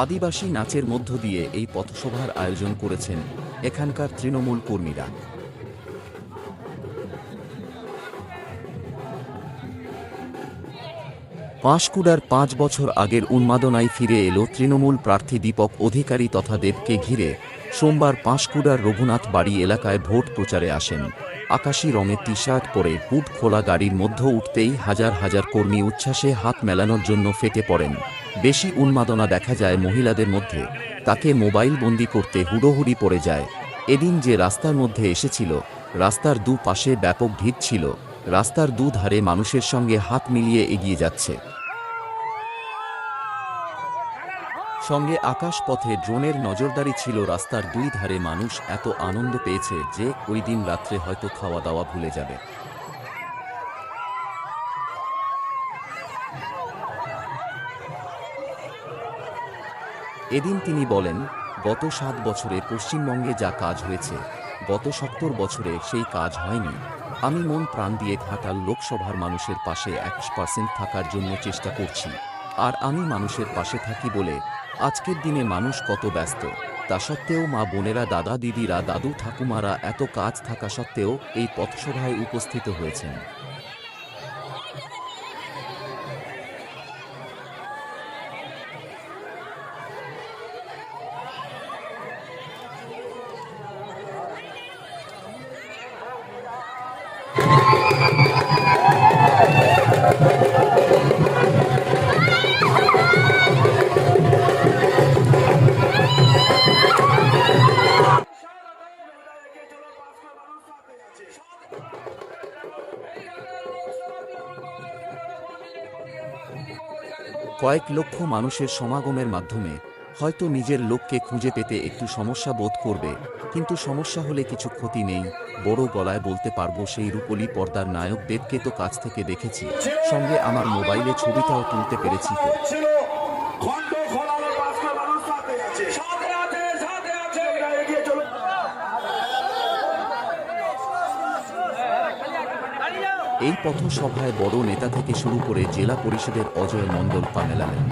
আদিবাসী নাচের মধ্য দিয়ে এই পথসভার আয়োজন করেছেন এখানকার তৃণমূল কর্মীরা। পাঁশকুড়ার ৫ বছর আগের উন্মাদনায় ফিরে এলো তৃণমূল প্রার্থী দীপক অধিকারী তথা দেবকে ঘিরে সোমবার পাঁশকুড়ার রঘুনাথ বাড়ি এলাকায় ভোট প্রচারে আসেন। আকাশি রঙের টি শার্ট পরে হুড খোলা গাড়ির মধ্যে উঠতেই হাজার হাজার কর্মী উচ্ছ্বাসে হাত মেলানোর জন্য ফেটে পড়েন। বেশি উন্মাদনা দেখা যায় মহিলাদের মধ্যে, তাকে মোবাইল বন্দি করতে হুড়োহুড়ি পড়ে যায়। এদিন যে রাস্তার মধ্যে এসেছিল, রাস্তার দু পাশে ব্যাপক ভিড় ছিল, রাস্তার দুধারে মানুষের সঙ্গে হাত মিলিয়ে এগিয়ে যাচ্ছে। সঙ্গে আকাশ পথে ড্রোনের নজরদারি ছিল। রাস্তার দুই ধারে মানুষ এত আনন্দ পেয়েছে যে ওই দিন রাত্রে হয়তো খাওয়া দাওয়া ভুলে যাবে। এদিন তিনি বলেন, গত ৭ বছরে পশ্চিমবঙ্গে যা কাজ হয়েছে, গত ৭০ বছরে সেই কাজ হয়নি। আমি মন প্রাণ দিয়ে ঘাটাল লোকসভার মানুষের পাশে ১০০% থাকার জন্য চেষ্টা করছি। আর আমি মানুষের পাশে থাকি বলে আজকের দিনে মানুষ কত ব্যস্ত, তা সত্ত্বেও মা বোনেরা, দাদা দিদিরা, দাদু ঠাকুমারা এত কাজ থাকা সত্ত্বেও এই পথসভায় উপস্থিত হয়েছেন। কয়েক লক্ষ মানুষের সমাগমের মাধ্যমে হয়তো নিজের লোককে খুঁজে পেতে একটু সমস্যা বোধ করবে, কিন্তু সমস্যা হলে কিছু ক্ষতি নেই। বড় গলায় বলতে পারবো, সেই রূপলী পর্দার নায়ক দেবকে তো কাছ থেকে দেখেছি, সঙ্গে আমার মোবাইলে ছবিটাও তুলতে পেরেছি। তো এই পথসভায় বড় নেতা থেকে শুরু করে জেলা পরিষদের অজয় মণ্ডল পা মেলালেন।